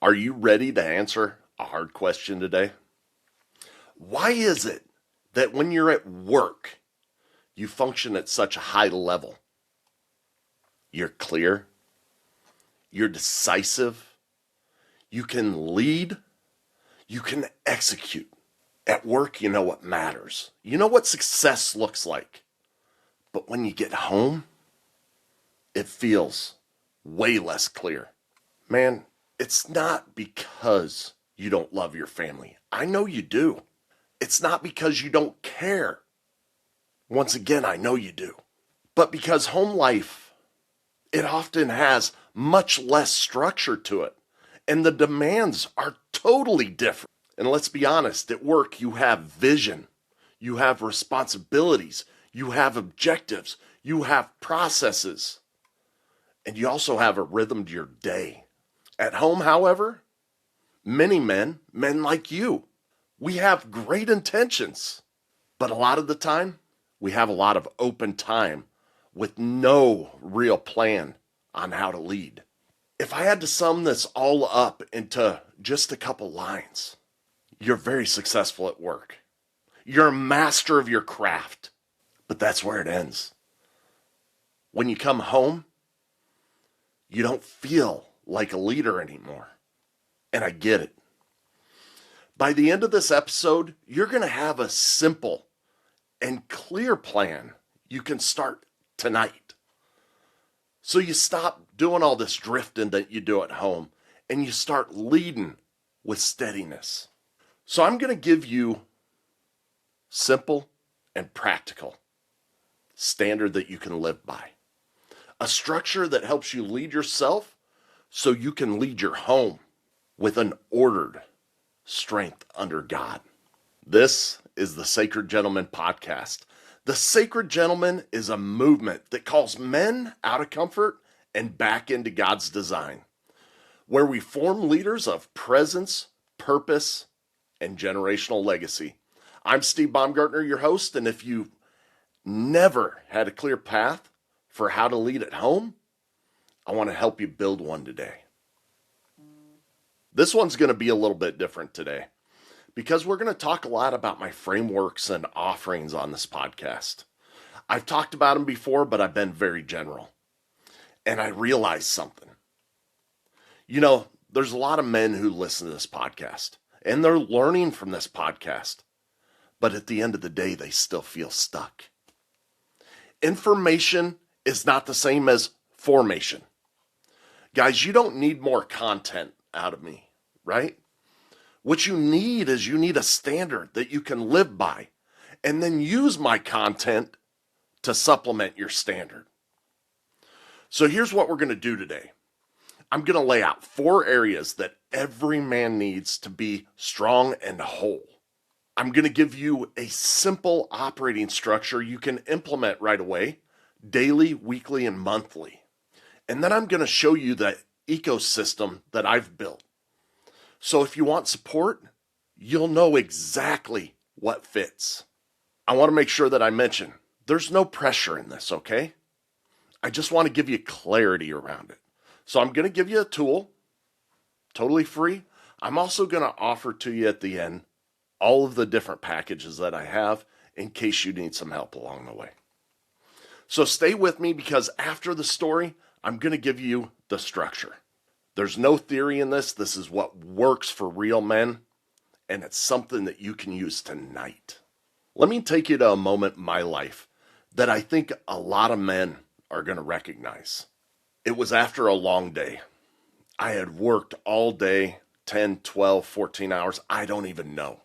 Are you ready to answer a hard question today? Why is it that when you're at work, you function at such a high level? You're clear, you're decisive, you can lead, you can execute. At work, you know what matters. You know what success looks like. But when you get home, it feels way less clear. Man, it's not because you don't love your family. I know you do. It's not because you don't care. Once again, I know you do. But because home life, it often has much less structure to it. And the demands are totally different. And let's be honest, at work you have vision, you have responsibilities, you have objectives, you have processes, and you also have a rhythm to your day. At home, however, many men like you, we have great intentions, but a lot of the time, we have a lot of open time with no real plan on how to lead. If I had to sum this all up into just a couple lines, you're very successful at work. You're a master of your craft, but that's where it ends. When you come home, you don't feel like a leader anymore. And I get it. By the end of this episode, you're going to have a simple and clear plan you can start tonight. So you stop doing all this drifting that you do at home and you start leading with steadiness. So I'm going to give you simple and practical standard that you can live by. A structure that helps you lead yourself so you can lead your home with an ordered strength under God. This is the Sacred Gentleman Podcast. The Sacred Gentleman is a movement that calls men out of comfort and back into God's design, where we form leaders of presence, purpose, and generational legacy. I'm Steve Baumgartner, your host, and if you never had a clear path for how to lead at home, I want to help you build one today. This one's going to be a little bit different today because we're going to talk a lot about my frameworks and offerings on this podcast. I've talked about them before, but I've been very general. And I realized something. You know, there's a lot of men who listen to this podcast, and they're learning from this podcast. But at the end of the day, they still feel stuck. Information is not the same as formation. Guys, you don't need more content out of me, right? What you need is you need a standard that you can live by and then use my content to supplement your standard. So here's what we're going to do today. I'm going to lay out 4 areas that every man needs to be strong and whole. I'm going to give you a simple operating structure you can implement right away, daily, weekly, and monthly. And then I'm going to show you the ecosystem that I've built. So if you want support, you'll know exactly what fits. I want to make sure that I mention there's no pressure in this, okay? I just want to give you clarity around it. So I'm going to give you a tool, totally free. I'm also going to offer to you at the end all of the different packages that I have in case you need some help along the way. So stay with me because after the story, I'm going to give you the structure. There's no theory in this. This is what works for real men, and it's something that you can use tonight. Let me take you to a moment in my life that I think a lot of men are going to recognize. It was after a long day. I had worked all day, 10, 12, 14 hours. I don't even know.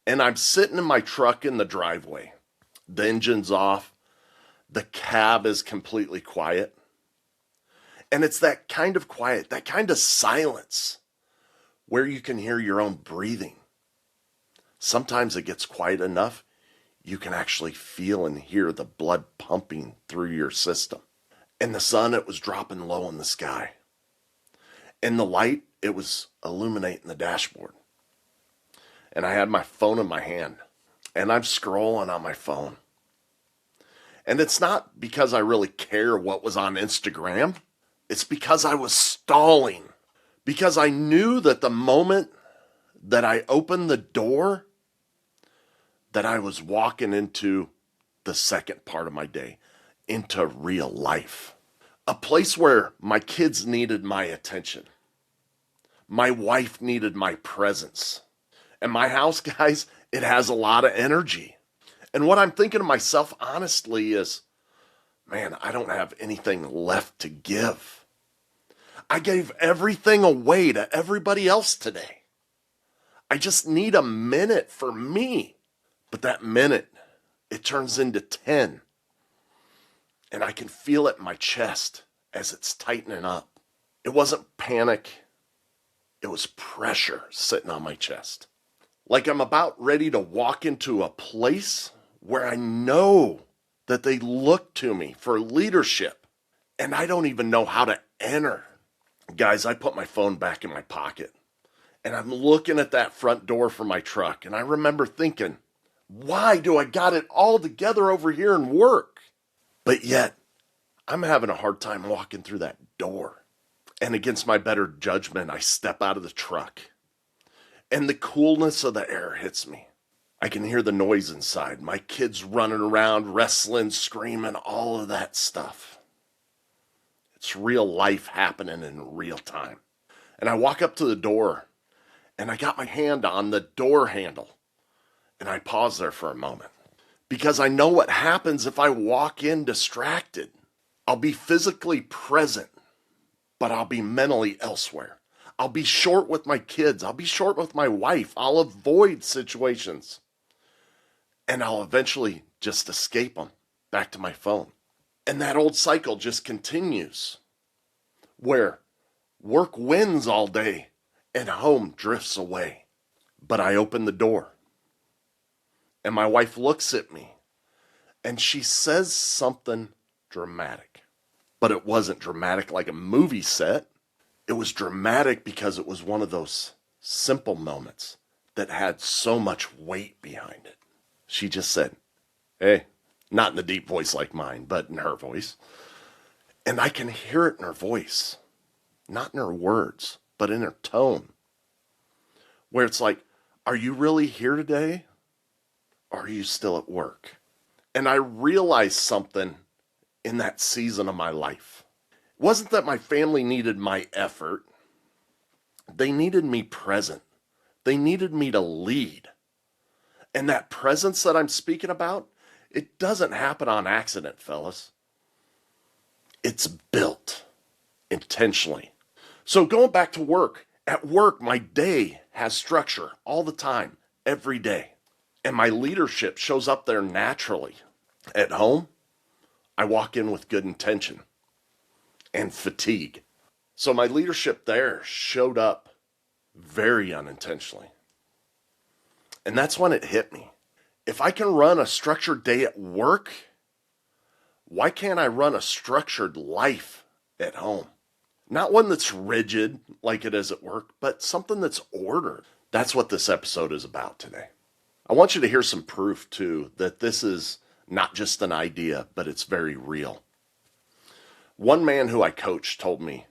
And I'm sitting in my truck in the driveway. The engine's off. The cab is completely quiet. And it's that kind of quiet, that kind of silence where you can hear your own breathing. Sometimes it gets quiet enough, you can actually feel and hear the blood pumping through your system. And the sun, it was dropping low in the sky. And the light, it was illuminating the dashboard. And I had my phone in my hand. And I'm scrolling on my phone. And it's not because I really care what was on Instagram. It's because I was stalling because I knew that the moment that I opened the door, that I was walking into the second part of my day, into real life. A place where my kids needed my attention. My wife needed my presence. And my house, guys, it has a lot of energy. And what I'm thinking to myself, honestly, is, man, I don't have anything left to give. I gave everything away to everybody else today. I just need a minute for me. But that minute, it turns into 10. And I can feel it in my chest as it's tightening up. It wasn't panic. It was pressure sitting on my chest. Like I'm about ready to walk into a place where I know that they look to me for leadership. And I don't even know how to enter. Guys, I put my phone back in my pocket. And I'm looking at that front door for my truck. And I remember thinking, why do I got it all together over here and work? But yet, I'm having a hard time walking through that door. And against my better judgment, I step out of the truck. And the coolness of the air hits me. I can hear the noise inside. My kids running around, wrestling, screaming, all of that stuff. It's real life happening in real time. And I walk up to the door, and I got my hand on the door handle. And I pause there for a moment. Because I know what happens if I walk in distracted. I'll be physically present, but I'll be mentally elsewhere. I'll be short with my kids. I'll be short with my wife. I'll avoid situations. And I'll eventually just escape them back to my phone. And that old cycle just continues, where work wins all day and home drifts away. But I open the door. And my wife looks at me and she says something dramatic. But it wasn't dramatic like a movie set. It was dramatic because it was one of those simple moments that had so much weight behind it. She just said, hey, not in a deep voice like mine, but in her voice. And I can hear it in her voice, not in her words, but in her tone. Where it's like, are you really here today? Or are you still at work? And I realized something in that season of my life. It wasn't that my family needed my effort. They needed me present. They needed me to lead. And that presence that I'm speaking about, it doesn't happen on accident, fellas. It's built intentionally. So going back to work, at work, my day has structure all the time, every day. And my leadership shows up there naturally. At home, I walk in with good intention and fatigue. So my leadership there showed up very unintentionally. And that's when it hit me. If I can run a structured day at work, why can't I run a structured life at home? Not one that's rigid like it is at work, but something that's ordered. That's what this episode is about today. I want you to hear some proof, too, that this is not just an idea, but it's very real. One man who I coached told me,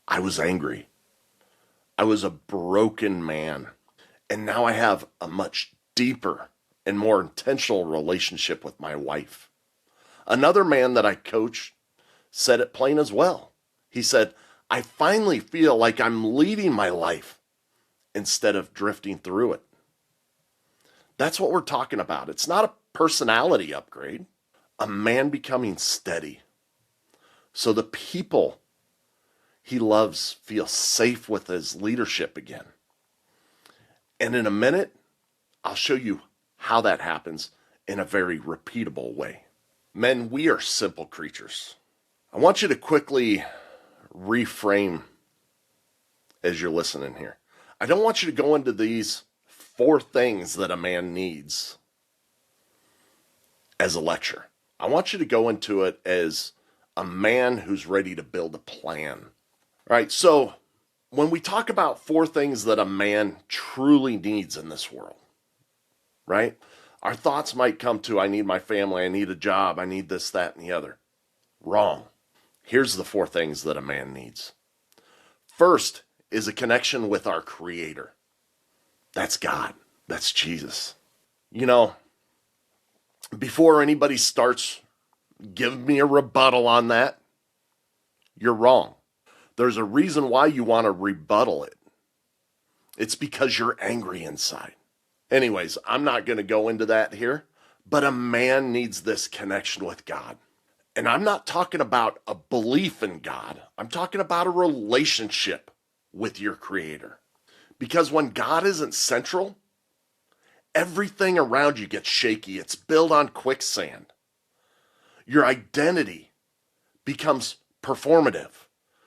I was angry. I was a broken man. And now I have a much deeper and more intentional relationship with my wife. Another man that I coached said it plain as well. He said, I finally feel like I'm leading my life instead of drifting through it. That's what we're talking about. It's not a personality upgrade. A man becoming steady. So the people he loves feel safe with his leadership again. And in a minute, I'll show you how that happens in a very repeatable way. Men, we are simple creatures. I want you to quickly reframe as you're listening here. I don't want you to go into these 4 things that a man needs as a lecture. I want you to go into it as a man who's ready to build a plan. All right, so when we talk about 4 things that a man truly needs in this world, right? Our thoughts might come to, I need my family, I need a job, I need this, that, and the other. Wrong. Here's the 4 things that a man needs. First is a connection with our Creator. That's God. That's Jesus. You know, before anybody starts giving me a rebuttal on that, you're wrong. There's a reason why you want to rebuttal it. It's because you're angry inside. Anyways, I'm not going to go into that here, but a man needs this connection with God. And I'm not talking about a belief in God. I'm talking about a relationship with your Creator. Because when God isn't central, everything around you gets shaky. It's built on quicksand. Your identity becomes performative.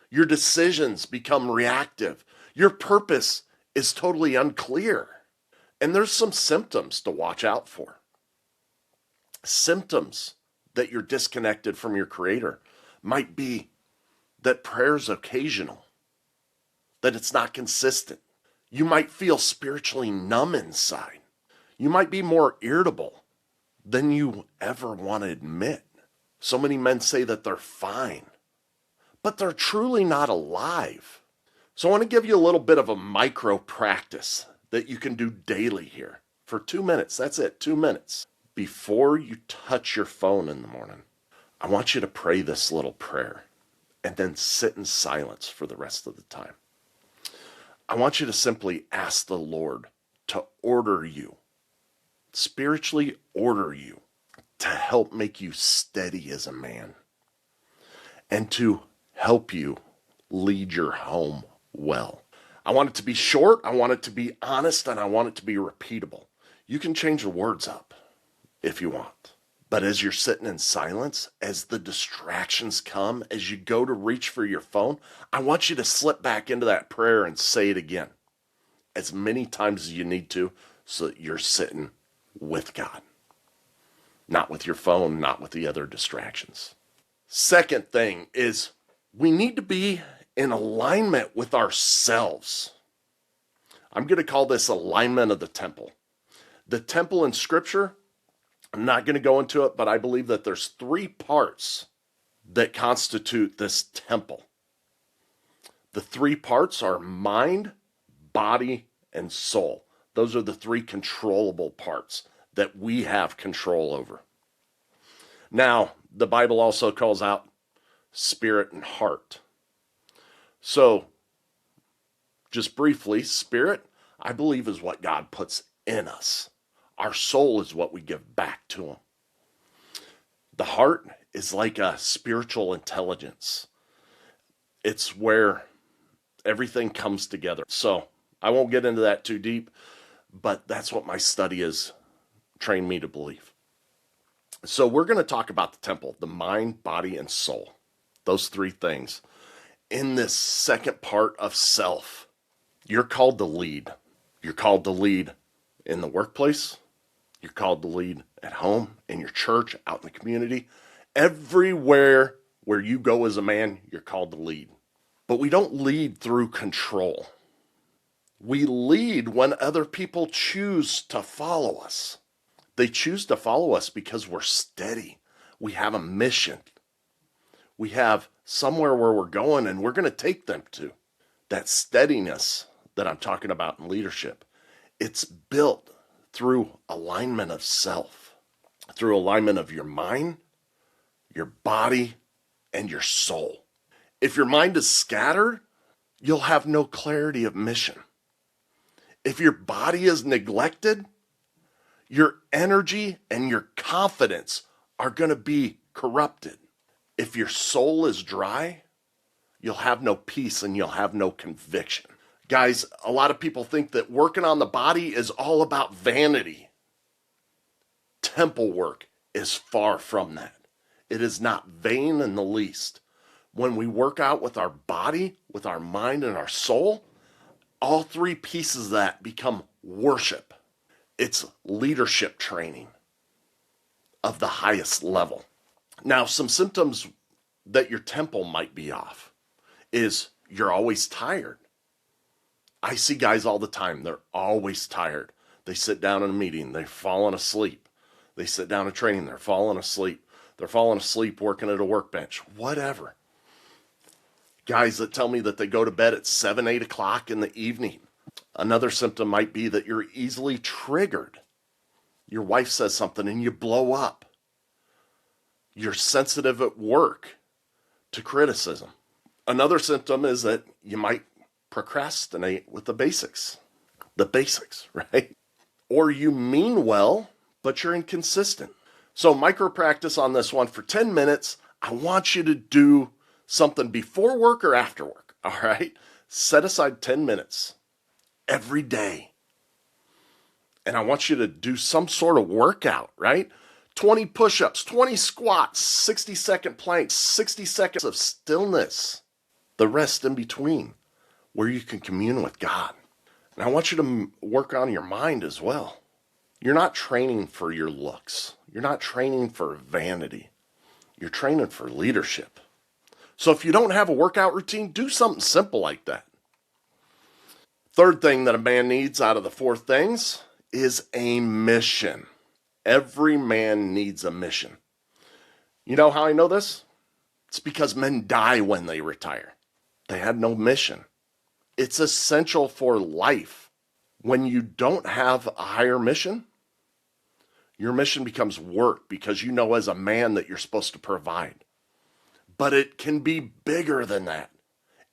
Your decisions become reactive. Your purpose is totally unclear. And there's some symptoms to watch out for. Symptoms that you're disconnected from your Creator might be that prayer's occasional, that it's not consistent. You might feel spiritually numb inside. You might be more irritable than you ever want to admit. So many men say that they're fine, but they're truly not alive. So I want to give you a little bit of a micro practice that you can do daily here for 2 minutes. That's it, 2 minutes. Before you touch your phone in the morning, I want you to pray this little prayer and then sit in silence for the rest of the time. I want you to simply ask the Lord to order you, spiritually order you, to help make you steady as a man and to help you lead your home well. I want it to be short, I want it to be honest, and I want it to be repeatable. You can change the words up if you want. But as you're sitting in silence, as the distractions come, as you go to reach for your phone, I want you to slip back into that prayer and say it again as many times as you need to so that you're sitting with God. Not with your phone, not with the other distractions. Second thing is we need to be in alignment with ourselves. I'm going to call this alignment of the temple. The temple in Scripture, I'm not going to go into it, but I believe that there's 3 parts that constitute this temple. The 3 parts are mind, body, and soul. Those are the 3 controllable parts that we have control over. Now, the Bible also calls out spirit and heart. So, just briefly, spirit, I believe, is what God puts in us. Our soul is what we give back to Him. The heart is like a spiritual intelligence. It's where everything comes together. So, I won't get into that too deep, but that's what my study has trained me to believe. So we're going to talk about the temple, the mind, body, and soul. Those 3 things. In this second part of self, you're called to lead. You're called to lead in the workplace. You're called to lead at home, in your church, out in the community. Everywhere where you go as a man, you're called to lead. But we don't lead through control. We lead when other people choose to follow us. They choose to follow us because we're steady. We have a mission. We have somewhere where we're going and we're going to take them to. That steadiness that I'm talking about in leadership, it's built through alignment of self, through alignment of your mind, your body, and your soul. If your mind is scattered, you'll have no clarity of mission. If your body is neglected, your energy and your confidence are going to be corrupted. If your soul is dry, you'll have no peace and you'll have no conviction. Guys, a lot of people think that working on the body is all about vanity. Temple work is far from that. It is not vain in the least. When we work out with our body, with our mind, and our soul, all 3 pieces of that become worship. It's leadership training of the highest level. Now, some symptoms that your temple might be off is you're always tired. I see guys all the time. They're always tired. They sit down in a meeting. They're falling asleep. They sit down in training. They're falling asleep. They're falling asleep working at a workbench. Whatever. Guys that tell me that they go to bed at 7, 8 o'clock in the evening. Another symptom might be that you're easily triggered. Your wife says something and you blow up. You're sensitive at work to criticism. Another symptom is that you might procrastinate with the basics. The basics, right? Or you mean well, but you're inconsistent. So micro practice on this one for 10 minutes. I want you to do something before work or after work, all right? Set aside 10 minutes every day. And I want you to do some sort of workout, right? 20 push-ups, 20 squats, 60-second planks, 60 seconds of stillness, the rest in between where you can commune with God. And I want you to work on your mind as well. You're not training for your looks. You're not training for vanity. You're training for leadership. So if you don't have a workout routine, do something simple like that. Third thing that a man needs out of the four things is a mission. Every man needs a mission. You know how I know this? It's because men die when they retire. They had no mission. It's essential for life. When you don't have a higher mission, your mission becomes work because you know as a man that you're supposed to provide. But it can be bigger than that.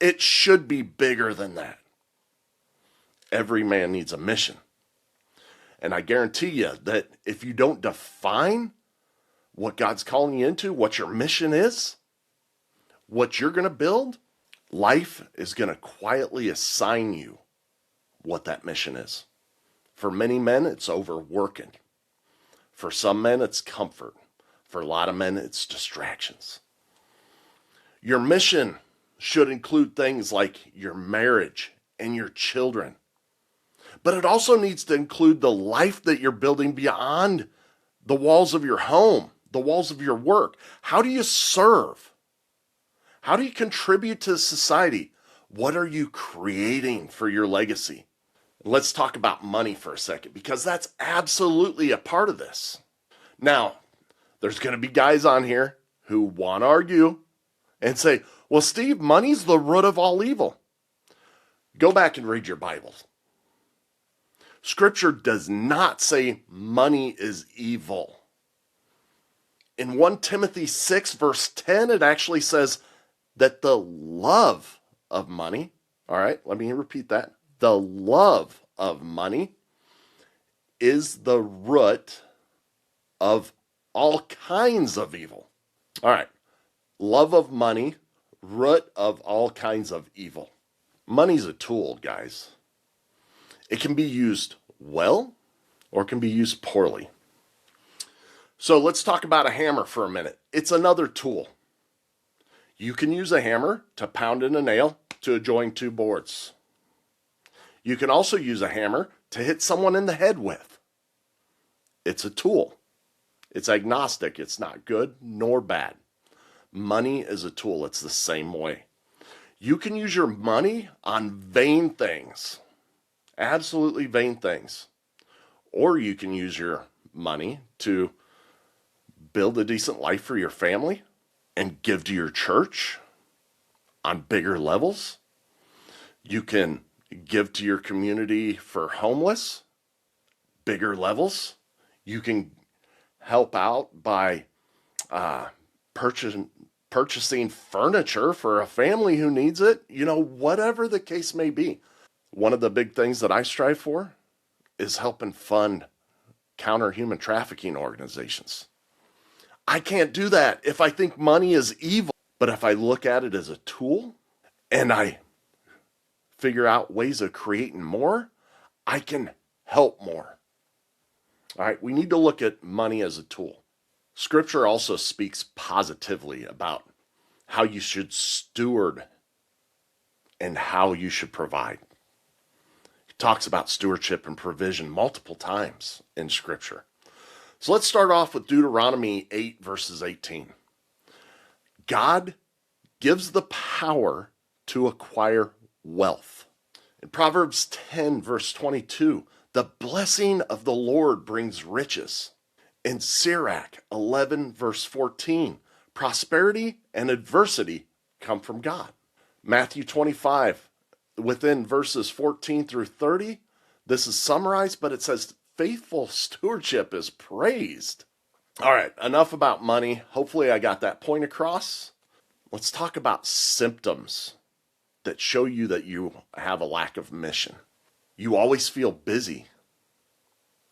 It should be bigger than that. Every man needs a mission. And I guarantee you that if you don't define what God's calling you into, what your mission is, what you're going to build, life is going to quietly assign you what that mission is. For many men, it's overworking. For some men, it's comfort. For a lot of men, it's distractions. Your mission should include things like your marriage and your children. But it also needs to include the life that you're building beyond the walls of your home, the walls of your work. How do you serve? How do you contribute to society? What are you creating for your legacy? Let's talk about money for a second, because that's absolutely a part of this. Now, there's going to be guys on here who want to argue and say, well, Steve, money's the root of all evil. Go back and read your Bibles. Scripture does not say money is evil. In 1 Timothy 6, verse 10, it actually says that the love of money, all right, let me repeat that. The love of money is the root of all kinds of evil. All right, love of money, root of all kinds of evil. Money's a tool, guys. It can be used well or it can be used poorly. So let's talk about a hammer for a minute. It's another tool. You can use a hammer to pound in a nail to join two boards. You can also use a hammer to hit someone in the head with. It's a tool. It's agnostic. It's not good nor bad. Money is a tool. It's the same way. You can use your money on vain things. Absolutely vain things. Or you can use your money to build a decent life for your family and give to your church on bigger levels. You can give to your community for homeless, bigger levels. You can help out by purchasing furniture for a family who needs it. You know, whatever the case may be. One of the big things that I strive for is helping fund counter human trafficking organizations. I can't do that if I think money is evil. But if I look at it as a tool and I figure out ways of creating more, I can help more. All right, we need to look at money as a tool. Scripture also speaks positively about how you should steward and how you should provide. It talks about stewardship and provision multiple times in Scripture. So let's start off with Deuteronomy 8, verses 18. God gives the power to acquire wealth. In Proverbs 10, verse 22, the blessing of the Lord brings riches. In Sirach 11, verse 14, prosperity and adversity come from God. Matthew 25, within verses 14 through 30, this is summarized, but it says faithful stewardship is praised. All right, enough about money. Hopefully I got that point across. Let's talk about symptoms that show you that you have a lack of mission. You always feel busy,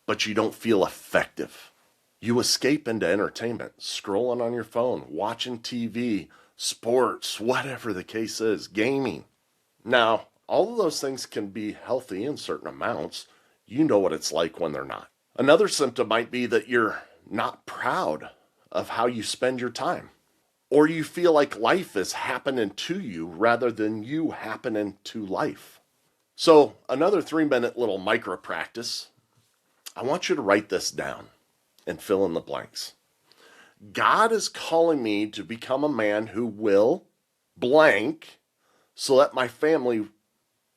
but you don't feel effective. You escape into entertainment, scrolling on your phone, watching TV, sports, whatever the case is, gaming. Now, all of those things can be healthy in certain amounts. You know what it's like when they're not. Another symptom might be that you're not proud of how you spend your time, or you feel like life is happening to you rather than you happening to life. So, another 3-minute little micro practice. I want you to write this down and fill in the blanks. God is calling me to become a man who will blank so that my family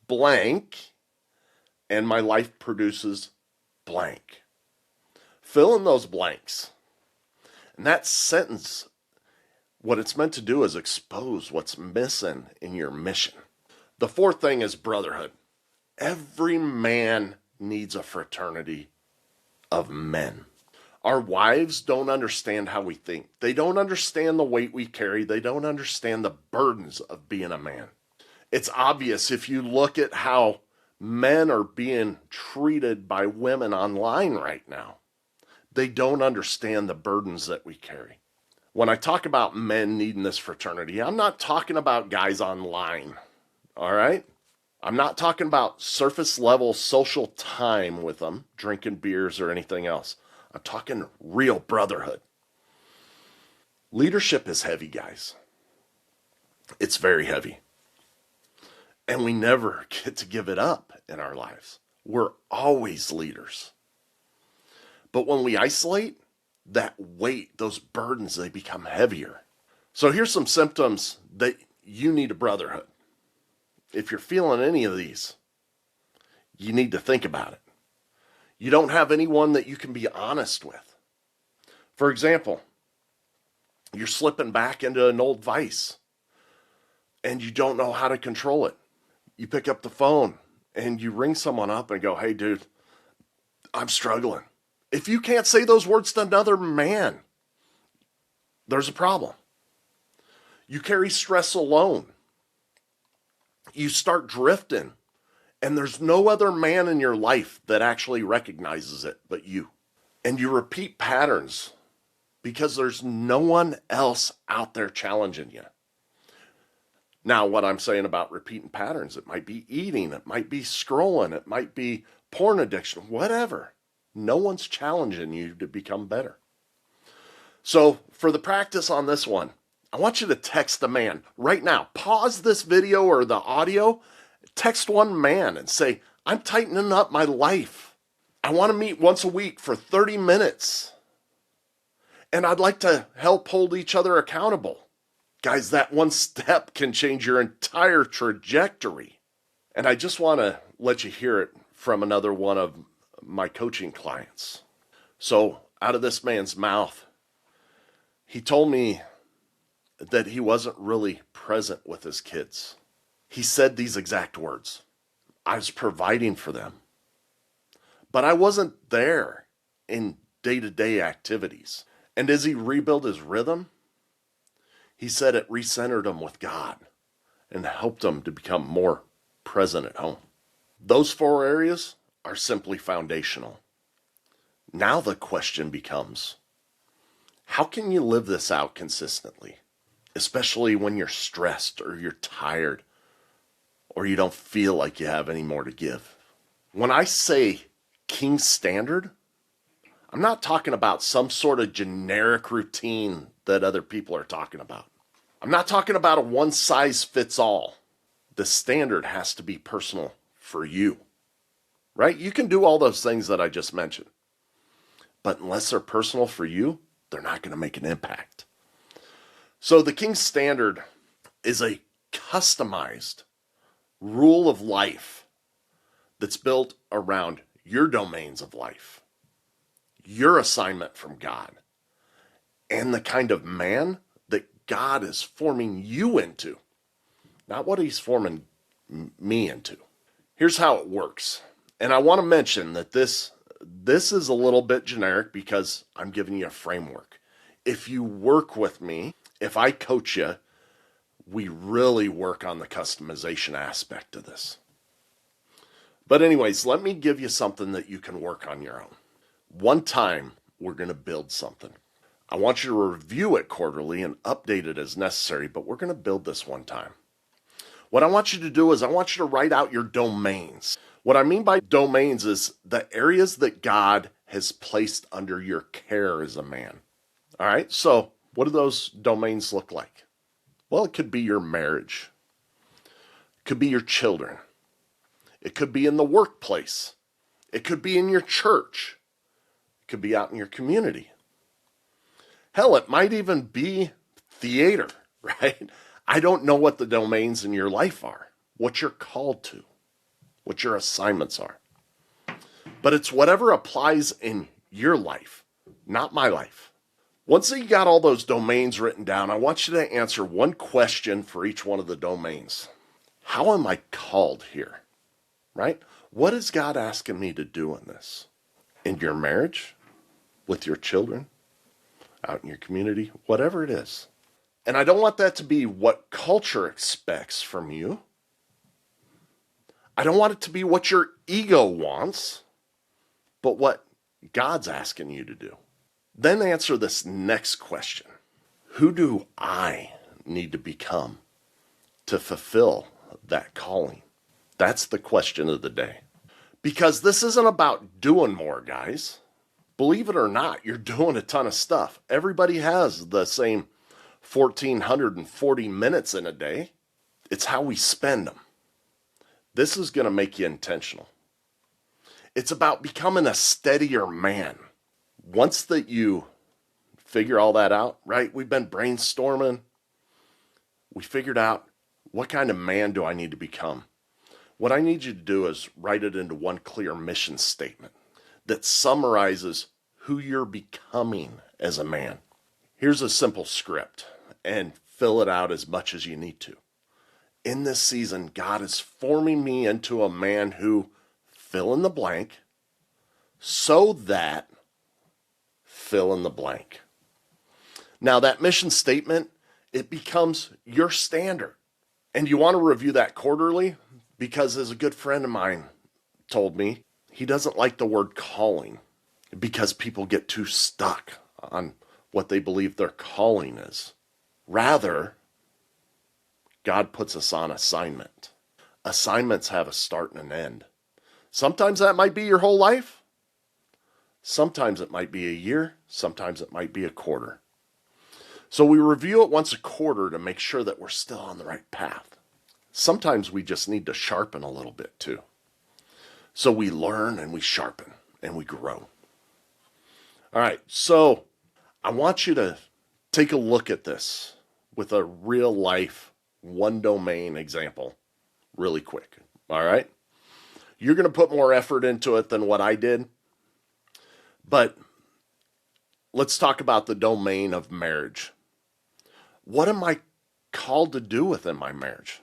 blank and my life produces blank. Fill in those blanks. And that sentence, what it's meant to do is expose what's missing in your mission. The fourth thing is brotherhood. Every man needs a fraternity of men. Our wives don't understand how we think. They don't understand the weight we carry. They don't understand the burdens of being a man. It's obvious if you look at how men are being treated by women online right now. They don't understand the burdens that we carry. When I talk about men needing this fraternity, I'm not talking about guys online, all right? I'm not talking about surface level social time with them, drinking beers or anything else. I'm talking real brotherhood. Leadership is heavy, guys. It's very heavy. And we never get to give it up in our lives. We're always leaders. But when we isolate, that weight, those burdens, they become heavier. So here's some symptoms that you need a brotherhood. If you're feeling any of these, you need to think about it. You don't have anyone that you can be honest with. For example, you're slipping back into an old vice and you don't know how to control it. You pick up the phone and you ring someone up and go, "Hey, dude, I'm struggling." If you can't say those words to another man, there's a problem. You carry stress alone. You start drifting, and there's no other man in your life that actually recognizes it but you. And you repeat patterns because there's no one else out there challenging you. Now, what I'm saying about repeating patterns, it might be eating, it might be scrolling, it might be porn addiction, whatever. No one's challenging you to become better. So for the practice on this one, I want you to text a man right now. Pause this video or the audio. Text one man and say, "I'm tightening up my life. I want to meet once a week for 30 minutes. And I'd like to help hold each other accountable." Guys, that one step can change your entire trajectory. And I just want to let you hear it from another one of my coaching clients. So out of this man's mouth, he told me that he wasn't really present with his kids. He said these exact words: "I was providing for them, but I wasn't there in day-to-day activities." And as he rebuilt his rhythm, he said it recentered him with God and helped him to become more present at home. Those 4 areas are simply foundational. Now the question becomes, how can you live this out consistently? Especially when you're stressed or you're tired or you don't feel like you have any more to give. When I say King Standard, I'm not talking about some sort of generic routine that other people are talking about. I'm not talking about a one-size-fits-all. The standard has to be personal for you, right? You can do all those things that I just mentioned, but unless they're personal for you, they're not going to make an impact. So the King Standard is a customized rule of life that's built around your domains of life, your assignment from God, and the kind of man that God is forming you into. not what he's forming me into. Here's how it works. And I want to mention that this is a little bit generic because I'm giving you a framework. If you work with me, if I coach you, we really work on the customization aspect of this. But anyways, let me give you something that you can work on your own. One time, we're going to build something. I want you to review it quarterly and update it as necessary, but we're going to build this one time. What I want you to do is I want you to write out your domains. What I mean by domains is the areas that God has placed under your care as a man. All right, so what do those domains look like? Well, it could be your marriage. It could be your children. It could be in the workplace. It could be in your church. It could be out in your community. Hell, it might even be theater, right? I don't know what the domains in your life are, what you're called to, what your assignments are. But it's whatever applies in your life, not my life. Once you got all those domains written down, I want you to answer one question for each one of the domains. How am I called here? Right? What is God asking me to do in this? In your marriage? With your children? Out in your community? Whatever it is. And I don't want that to be what culture expects from you. I don't want it to be what your ego wants, but what God's asking you to do. Then answer this next question. Who do I need to become to fulfill that calling? That's the question of the day. Because this isn't about doing more, guys. Believe it or not, you're doing a ton of stuff. Everybody has the same 1,440 minutes in a day. It's how we spend them. This is going to make you intentional. It's about becoming a steadier man. Once that you figure all that out, right? We've been brainstorming. We figured out what kind of man do I need to become? What I need you to do is write it into one clear mission statement that summarizes who you're becoming as a man. Here's a simple script, and fill it out as much as you need to. In this season, God is forming me into a man who, fill in the blank, so that, fill in the blank. Now that mission statement, it becomes your standard. And you want to review that quarterly? Because as a good friend of mine told me, he doesn't like the word calling because people get too stuck on what they believe their calling is. Rather, God puts us on assignment. Assignments have a start and an end. Sometimes that might be your whole life. Sometimes it might be a year. Sometimes it might be a quarter. So we review it once a quarter to make sure that we're still on the right path. Sometimes we just need to sharpen a little bit too. So we learn and we sharpen and we grow. All right, so I want you to take a look at this with a real life one domain example really quick. All right? You're going to put more effort into it than what I did. But let's talk about the domain of marriage. What am I called to do within my marriage?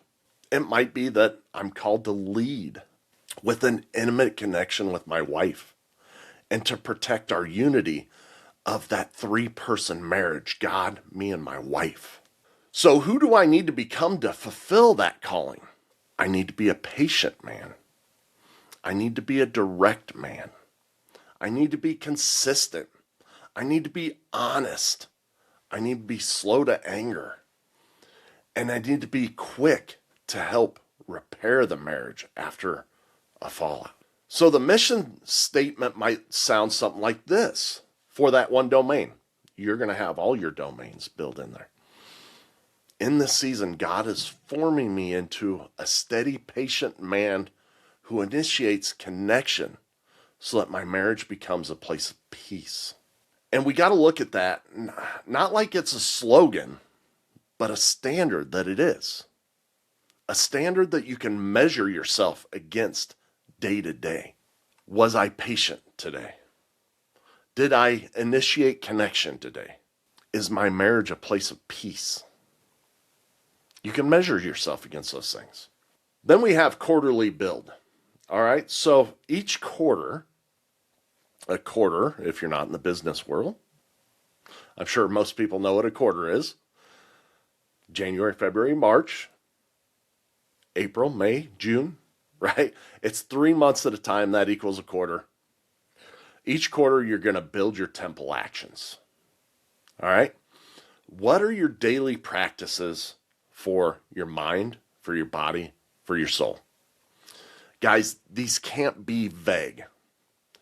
It might be that I'm called to lead with an intimate connection with my wife and to protect our unity of that three-person marriage, God, me, and my wife. So who do I need to become to fulfill that calling? I need to be a patient man. I need to be a direct man. I need to be consistent. I need to be honest. I need to be slow to anger. And I need to be quick to help repair the marriage after a fallout. So the mission statement might sound something like this for that one domain. You're going to have all your domains built in there. In this season, God is forming me into a steady, patient man who initiates connection so that my marriage becomes a place of peace. And we got to look at that not like it's a slogan, but a standard that it is. A standard that you can measure yourself against day to day. Was I patient today? Did I initiate connection today? Is my marriage a place of peace? You can measure yourself against those things. Then we have quarterly build. All right, so each quarter, a quarter, if you're not in the business world, I'm sure most people know what a quarter is. January, February, March, April, May, June, right? It's 3 months at a time. That equals a quarter. Each quarter, you're going to build your temple actions. All right? What are your daily practices for your mind, for your body, for your soul? Guys, these can't be vague.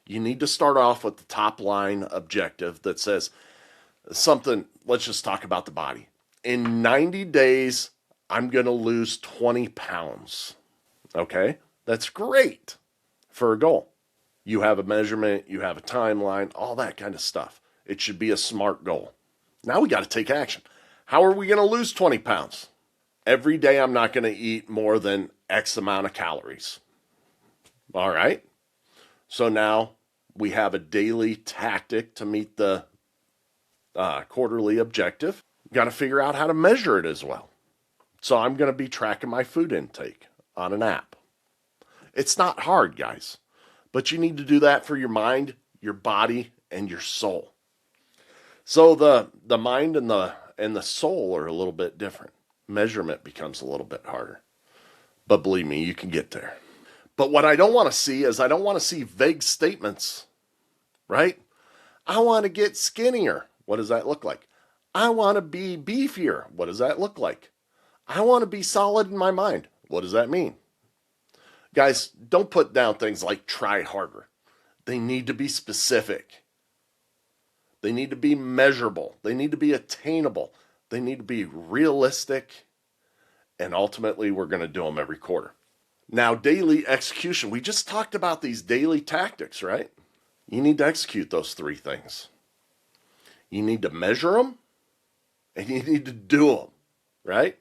You need to start off with the top line objective that says something. Let's just talk about the body. In 90 days, I'm going to lose 20 pounds. Okay? That's great for a goal. You have a measurement, you have a timeline, all that kind of stuff. It should be a SMART goal. Now we got to take action. How are we going to lose 20 pounds? Every day I'm not going to eat more than X amount of calories. All right? So now we have a daily tactic to meet the quarterly objective. Got to figure out how to measure it as well. So I'm going to be tracking my food intake on an app. It's not hard, guys, but you need to do that for your mind, your body, and your soul. So the mind and the soul are a little bit different. Measurement becomes a little bit harder. But believe me, you can get there. But what I don't want to see is I don't want to see vague statements, right? I want to get skinnier. What does that look like? I want to be beefier. What does that look like? I want to be solid in my mind. What does that mean? Guys, don't put down things like try harder. They need to be specific. They need to be measurable. They need to be attainable. They need to be realistic. And ultimately, we're going to do them every quarter. Now, daily execution. We just talked about these daily tactics, right? You need to execute those 3 things. You need to measure them, and you need to do them, right?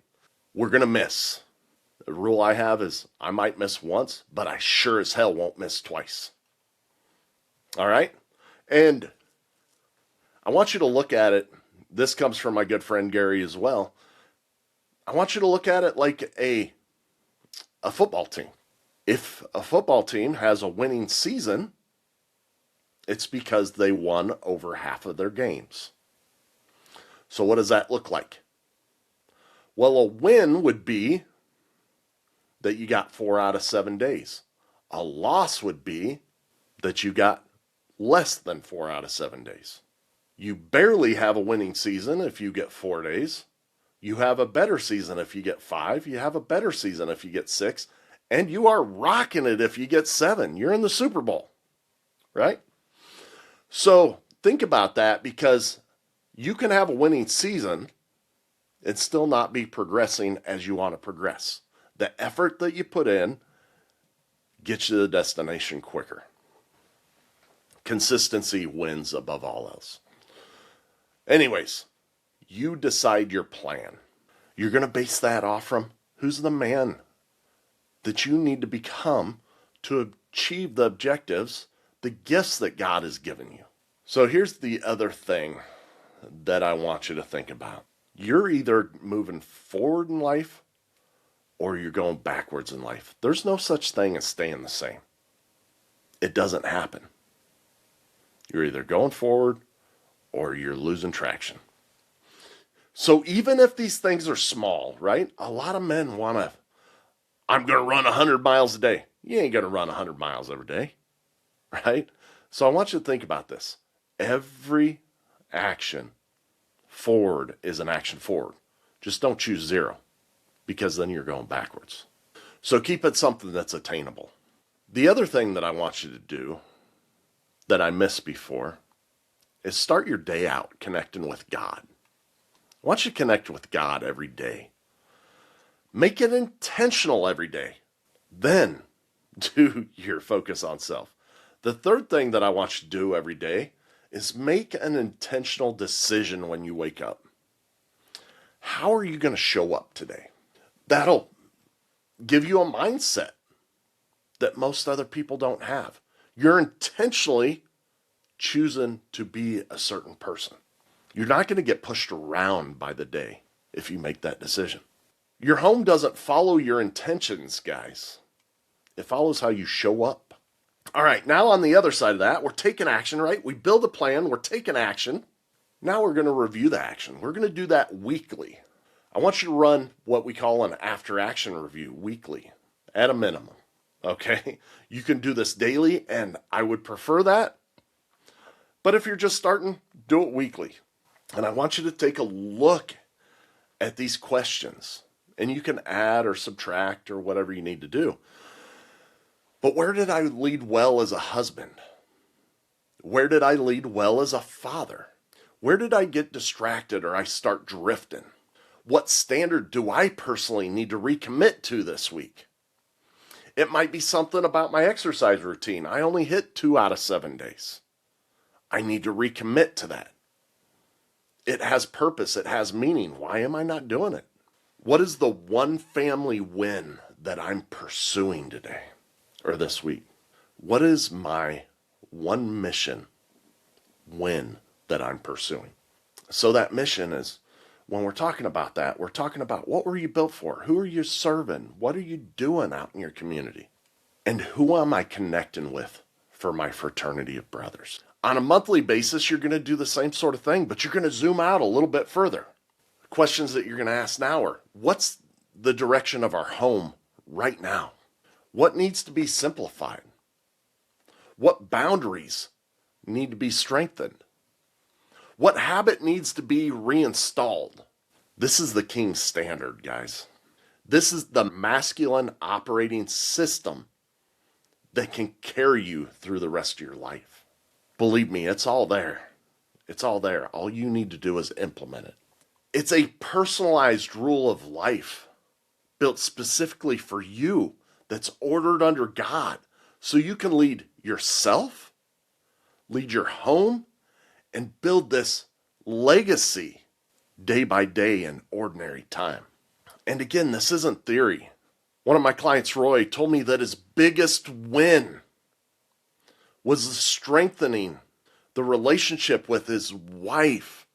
We're going to miss. The rule I have is I might miss once, but I sure as hell won't miss twice. All right? And I want you to look at it. This comes from my good friend Gary as well. I want you to look at it like a football team. If a football team has a winning season, it's because they won over half of their games. So what does that look like? Well, a win would be that you got 4 out of 7 days. A loss would be that you got less than 4 out of 7 days. You barely have a winning season if you get 4 days. You have a better season if you get 5. You have a better season if you get 6. And you are rocking it if you get 7. You're in the Super Bowl, right? So think about that, because you can have a winning season and still not be progressing as you want to progress. The effort that you put in gets you to the destination quicker. Consistency wins above all else. Anyways, you decide your plan. You're going to base that off from who's the man that you need to become to achieve the objectives, the gifts that God has given you. So here's the other thing that I want you to think about. You're either moving forward in life or you're going backwards in life. There's no such thing as staying the same. It doesn't happen. You're either going forward or you're losing traction. So even if these things are small, right? A lot of men want to, I'm going to run 100 miles a day. You ain't going to run 100 miles every day, right? So I want you to think about this. Every action forward is an action forward. Just don't choose 0, because then you're going backwards. So keep it something that's attainable. The other thing that I want you to do that I missed before is start your day out connecting with God. I want you to connect with God every day. Make it intentional every day. Then do your focus on self. The third thing that I want you to do every day is make an intentional decision when you wake up. How are you going to show up today? That'll give you a mindset that most other people don't have. You're intentionally choosing to be a certain person. You're not going to get pushed around by the day if you make that decision. Your home doesn't follow your intentions, guys. It follows how you show up. All right, now on the other side of that, we're taking action, right? We build a plan, we're taking action. Now we're going to review the action. We're going to do that weekly. I want you to run what we call an after action review weekly at a minimum. Okay? You can do this daily, and I would prefer that. But if you're just starting, do it weekly. And I want you to take a look at these questions. And you can add or subtract or whatever you need to do. But where did I lead well as a husband? Where did I lead well as a father? Where did I get distracted or I start drifting? What standard do I personally need to recommit to this week? It might be something about my exercise routine. I only hit 2 out of 7 days. I need to recommit to that. It has purpose. It has meaning. Why am I not doing it? What is the one family win that I'm pursuing today or this week? What is my one mission win that I'm pursuing? So that mission is, when we're talking about that, we're talking about what were you built for? Who are you serving? What are you doing out in your community? And who am I connecting with for my fraternity of brothers? On a monthly basis, you're going to do the same sort of thing, but you're going to zoom out a little bit further. Questions that you're going to ask now are, what's the direction of our home right now? What needs to be simplified? What boundaries need to be strengthened? What habit needs to be reinstalled? This is the king's standard, guys. This is the masculine operating system that can carry you through the rest of your life. Believe me, it's all there. It's all there. All you need to do is implement it. It's a personalized rule of life built specifically for you that's ordered under God so you can lead yourself, lead your home, and build this legacy day by day in ordinary time. And again, this isn't theory. One of my clients, Roy, told me that his biggest win was strengthening the relationship with his wife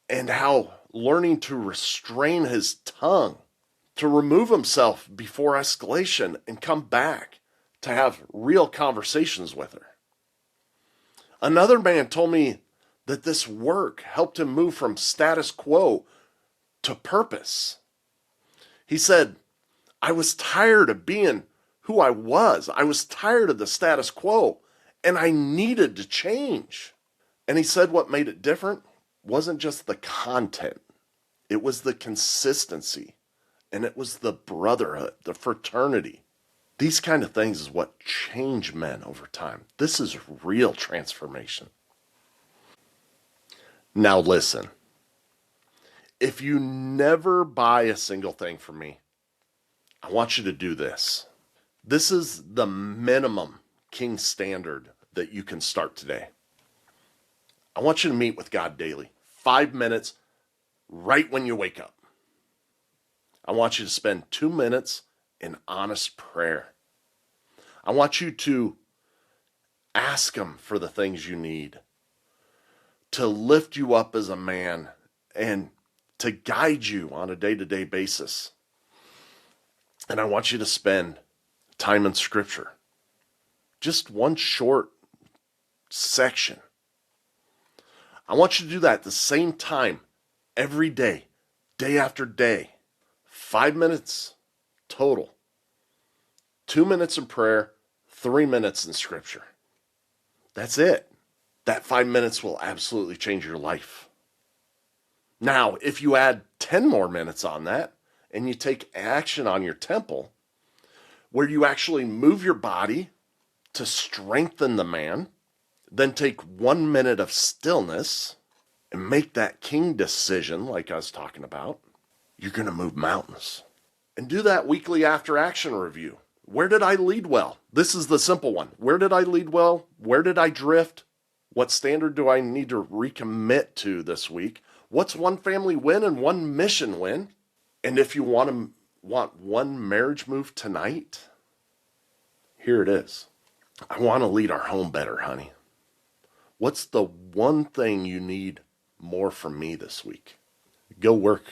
and how learning to restrain his tongue, to remove himself before escalation and come back to have real conversations with her. Another man told me that this work helped him move from status quo to purpose. He said, I was tired of being who I was. I was tired of the status quo, and I needed to change. And he said what made it different wasn't just the content. It was the consistency, and it was the brotherhood, the fraternity. These kind of things is what change men over time. This is real transformation. Now listen, if you never buy a single thing from me, I want you to do this. This is the minimum king standard that you can start today. I want you to meet with God daily, 5 minutes right when you wake up. I want you to spend 2 minutes in honest prayer. I want you to ask him for the things you need, to lift you up as a man and to guide you on a day-to-day basis. And I want you to spend time in Scripture. Just one short section. I want you to do that at the same time every day, day after day. 5 minutes total. 2 minutes in prayer, 3 minutes in Scripture. That's it. That 5 minutes will absolutely change your life. Now, if you add 10 more minutes on that, and you take action on your temple, where you actually move your body to strengthen the man, then take 1 minute of stillness and make that king decision like I was talking about, you're going to move mountains. And do that weekly after action review. Where did I lead well? This is the simple one. Where did I lead well? Where did I drift? What standard do I need to recommit to this week? What's one family win and one mission win? And if you want one marriage move tonight, here it is. I want to lead our home better, honey. What's the one thing you need more from me this week? Go work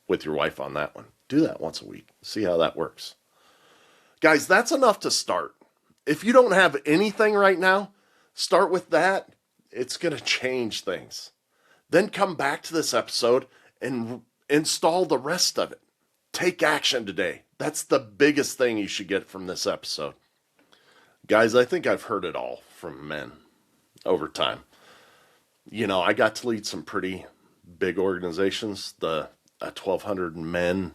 with your wife on that one. Do that once a week. See how that works. Guys, that's enough to start. If you don't have anything right now, start with that. It's going to change things. Then come back to this episode and install the rest of it. Take action today. That's the biggest thing you should get from this episode. Guys, I think I've heard it all from men over time. You know, I got to lead some pretty big organizations. The 1,200 men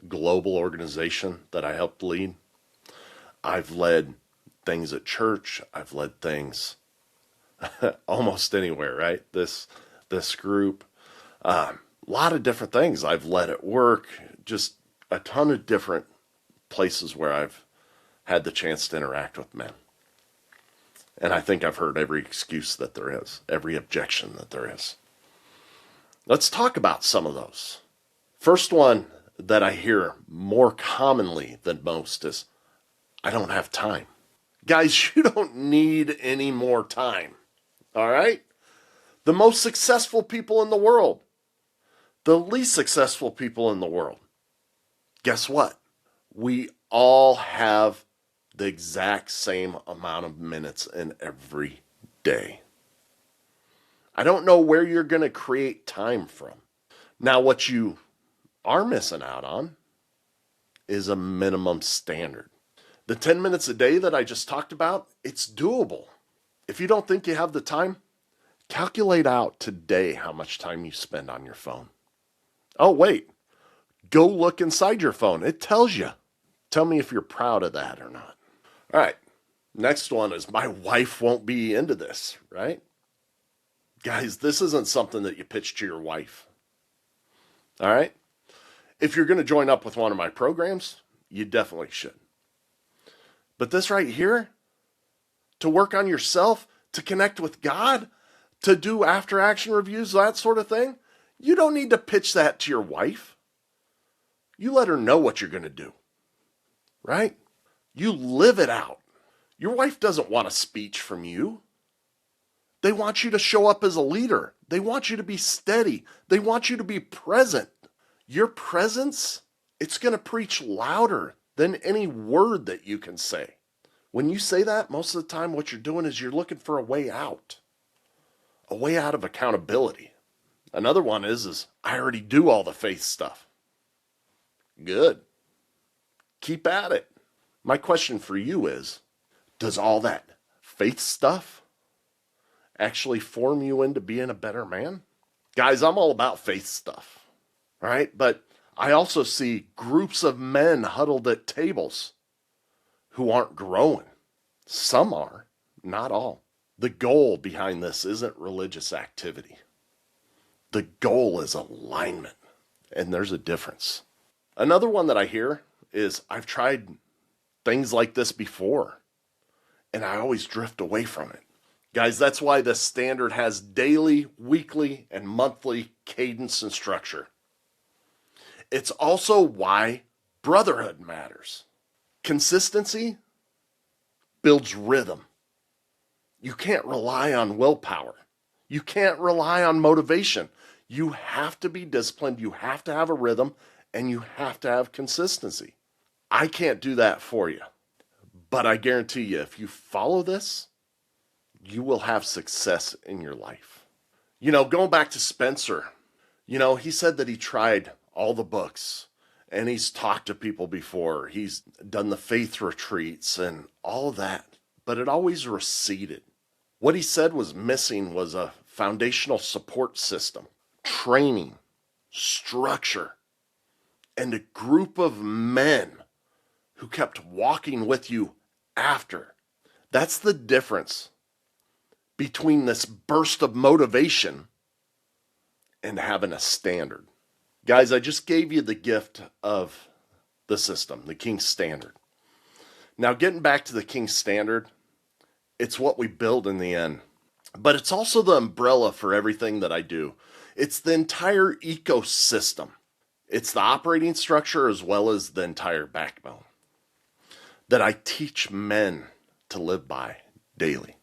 global organization that I helped lead. I've led things at church. I've led things almost anywhere, right? This group. A lot of different things. I've led at work. Just a ton of different places where I've had the chance to interact with men. And I think I've heard every excuse that there is, every objection that there is. Let's talk about some of those. First one that I hear more commonly than most is, I don't have time. Guys, you don't need any more time. All right? The most successful people in the world, the least successful people in the world, guess what? We all have the exact same amount of minutes in every day. I don't know where you're going to create time from. Now, what you are missing out on is a minimum standard. The 10 minutes a day that I just talked about, it's doable. If you don't think you have the time, calculate out today how much time you spend on your phone. Oh, wait. Go look inside your phone. It tells you. Tell me if you're proud of that or not. All right. Next one is my wife won't be into this, right? Guys, this isn't something that you pitch to your wife. All right? If you're going to join up with one of my programs, you definitely should. But this right here, to work on yourself, to connect with God, to do after action reviews, that sort of thing, you don't need to pitch that to your wife. You let her know what you're going to do, right? You live it out. Your wife doesn't want a speech from you. They want you to show up as a leader. They want you to be steady. They want you to be present. Your presence, it's going to preach louder than any word that you can say. When you say that, most of the time what you're doing is you're looking for a way out of accountability. Another one is I already do all the faith stuff. Good. Keep at it. My question for you is, does all that faith stuff actually form you into being a better man? Guys, I'm all about faith stuff, all right? But I also see groups of men huddled at tables who aren't growing. Some are, not all. The goal behind this isn't religious activity. The goal is alignment, and there's a difference. Another one that I hear is, I've tried things like this before, and I always drift away from it. Guys, that's why the standard has daily, weekly, and monthly cadence and structure. It's also why brotherhood matters. Consistency builds rhythm. You can't rely on willpower. You can't rely on motivation. You have to be disciplined. You have to have a rhythm, and you have to have consistency. I can't do that for you. But I guarantee you, if you follow this, you will have success in your life. You know, going back to Spencer, you know, he said that he tried all the books and he's talked to people before. He's done the faith retreats and all of that, but it always receded. What he said was missing was a foundational support system, training, structure, and a group of men who kept walking with you after. That's the difference between this burst of motivation and having a standard. Guys, I just gave you the gift of the system, the King's Standard. Now, getting back to the King's Standard, it's what we build in the end. But it's also the umbrella for everything that I do. It's the entire ecosystem. It's the operating structure as well as the entire backbone that I teach men to live by daily.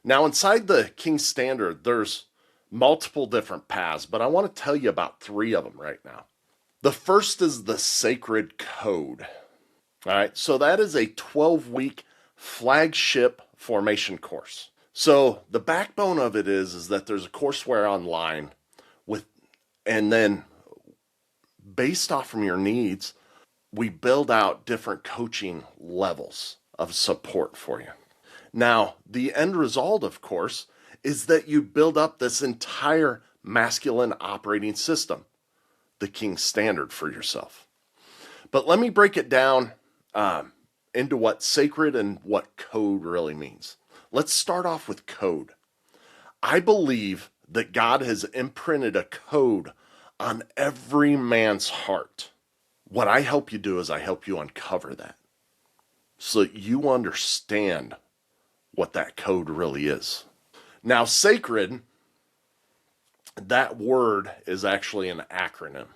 Now, inside the King's Standard, there's multiple different paths, but I want to tell you about 3 of them right now. The first is the sacred code. All right, so that is a 12-week flagship formation course. So the backbone of it is that there's a courseware online with, and then based off from your needs, we build out different coaching levels of support for you. Now, the end result, of course, is that you build up this entire masculine operating system, the King Standard, for yourself. But let me break it down into what sacred and what code really means. Let's start off with code. I believe that God has imprinted a code on every man's heart. What I help you do is I help you uncover that so that you understand what that code really is. Now, sacred, that word is actually an acronym,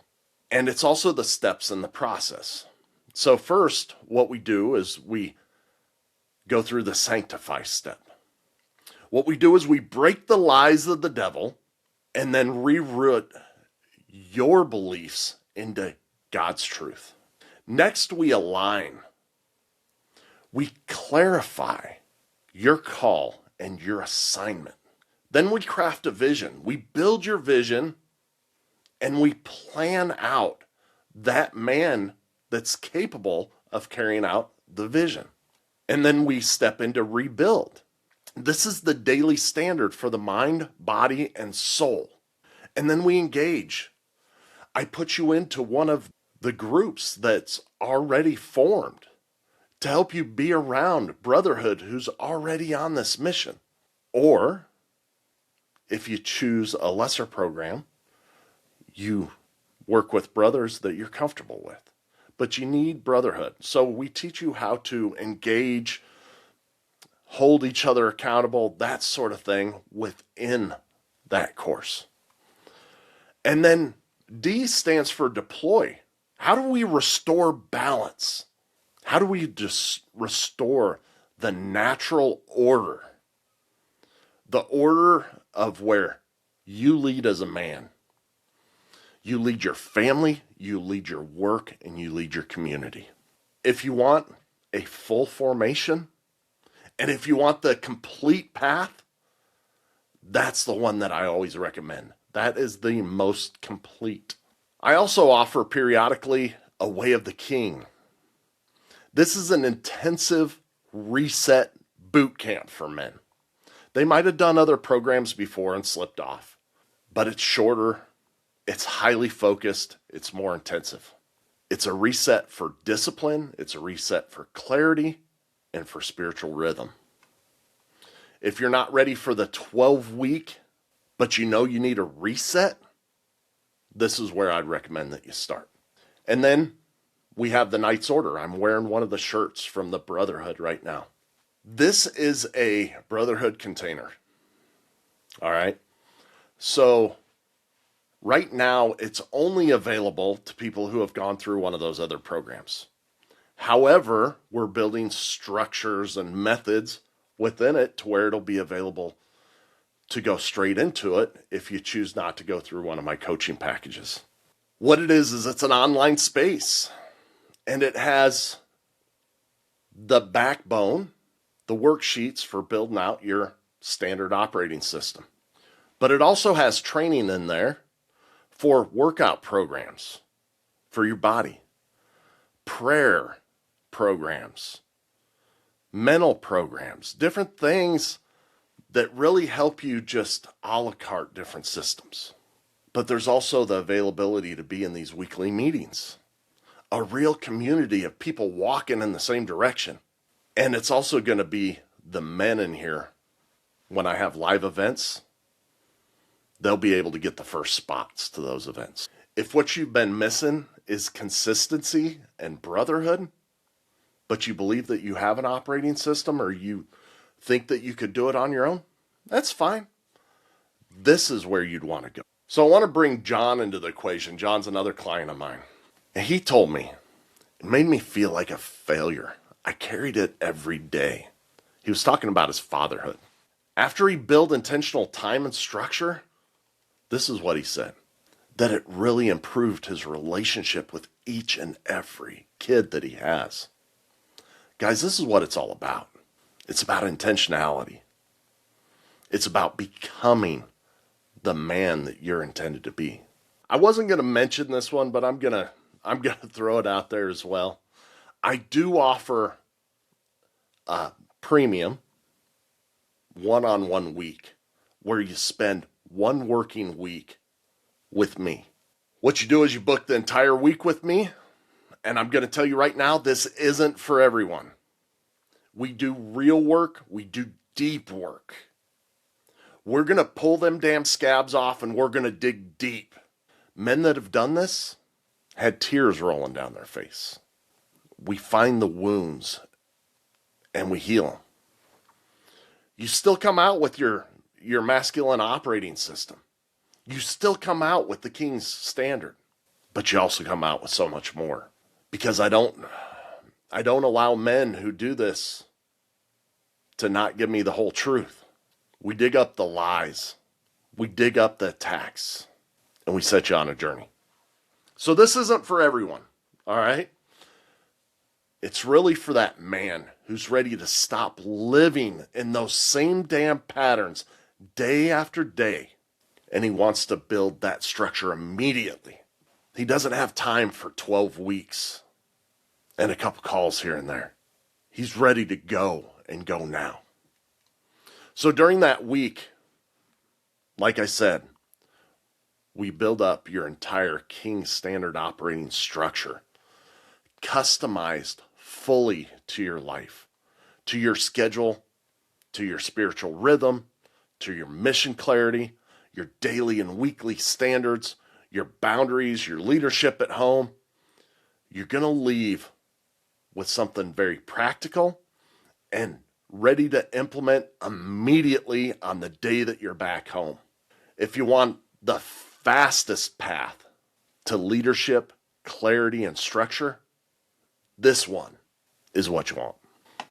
and it's also the steps in the process. So first, what we do is we go through the sanctify step. What we do is we break the lies of the devil and then reroute your beliefs into God's truth. Next, we align. We clarify your call and your assignment. Then we craft a vision. We build your vision and we plan out that man that's capable of carrying out the vision. And then we step into rebuild. This is the daily standard for the mind, body, and soul. And then we engage. I put you into one of the groups that's already formed to help you be around brotherhood who's already on this mission. Or if you choose a lesser program, you work with brothers that you're comfortable with. But you need brotherhood. So we teach you how to engage, hold each other accountable, that sort of thing within that course. And then D stands for deploy. How do we restore balance? How do we just restore the natural order? The order of where you lead as a man. You lead your family, you lead your work, and you lead your community. If you want a full formation, and if you want the complete path, that's the one that I always recommend. That is the most complete. I also offer periodically a Way of the King. This is an intensive reset boot camp for men. They might have done other programs before and slipped off, but it's shorter, it's highly focused, it's more intensive. It's a reset for discipline, it's a reset for clarity, and for spiritual rhythm. If you're not ready for the 12-week, but you know you need a reset, this is where I'd recommend that you start. And then we have the Knight's Order. I'm wearing one of the shirts from the Brotherhood right now. This is a Brotherhood container. All right. So right now it's only available to people who have gone through one of those other programs. However, we're building structures and methods within it to where it'll be available to go straight into it if you choose not to go through one of my coaching packages. What it is it's an online space, and it has the backbone, the worksheets for building out your standard operating system. But it also has training in there for workout programs for your body, prayer programs, mental programs, different things that really help you just a la carte different systems. But there's also the availability to be in these weekly meetings, a real community of people walking in the same direction. And it's also going to be the men in here. When I have live events, they'll be able to get the first spots to those events. If what you've been missing is consistency and brotherhood, but you believe that you have an operating system or you think that you could do it on your own, that's fine. This is where you'd want to go. So I want to bring John into the equation. John's another client of mine. And he told me, it made me feel like a failure. I carried it every day. He was talking about his fatherhood. After he built intentional time and structure, this is what he said. that it really improved his relationship with each and every kid that he has. Guys, this is what it's all about. It's about intentionality. It's about becoming the man that you're intended to be. I wasn't going to mention this one, but I'm going to throw it out there as well. I do offer a premium one-on-one week where you spend one working week with me. What you do is you book the entire week with me, and I'm going to tell you right now, this isn't for everyone. We do real work. We do deep work. We're going to pull them damn scabs off, and we're going to dig deep. Men that have done this had tears rolling down their face. We find the wounds, and we heal them. You still come out with your masculine operating system. You still come out with the King's standard, but you also come out with so much more. Because I don't allow men who do this to not give me the whole truth. We dig up the lies. We dig up the attacks. And we set you on a journey. So this isn't for everyone, all right? It's really for that man who's ready to stop living in those same damn patterns day after day. And he wants to build that structure immediately. He doesn't have time for 12 weeks and a couple calls here and there. He's ready to go and go now. So during that week, like I said, we build up your entire King Standard operating structure, customized fully to your life, to your schedule, to your spiritual rhythm, to your mission clarity, your daily and weekly standards, your boundaries, your leadership at home. You're going to leave with something very practical and ready to implement immediately on the day that you're back home. If you want the fastest path to leadership, clarity, and structure, this one is what you want.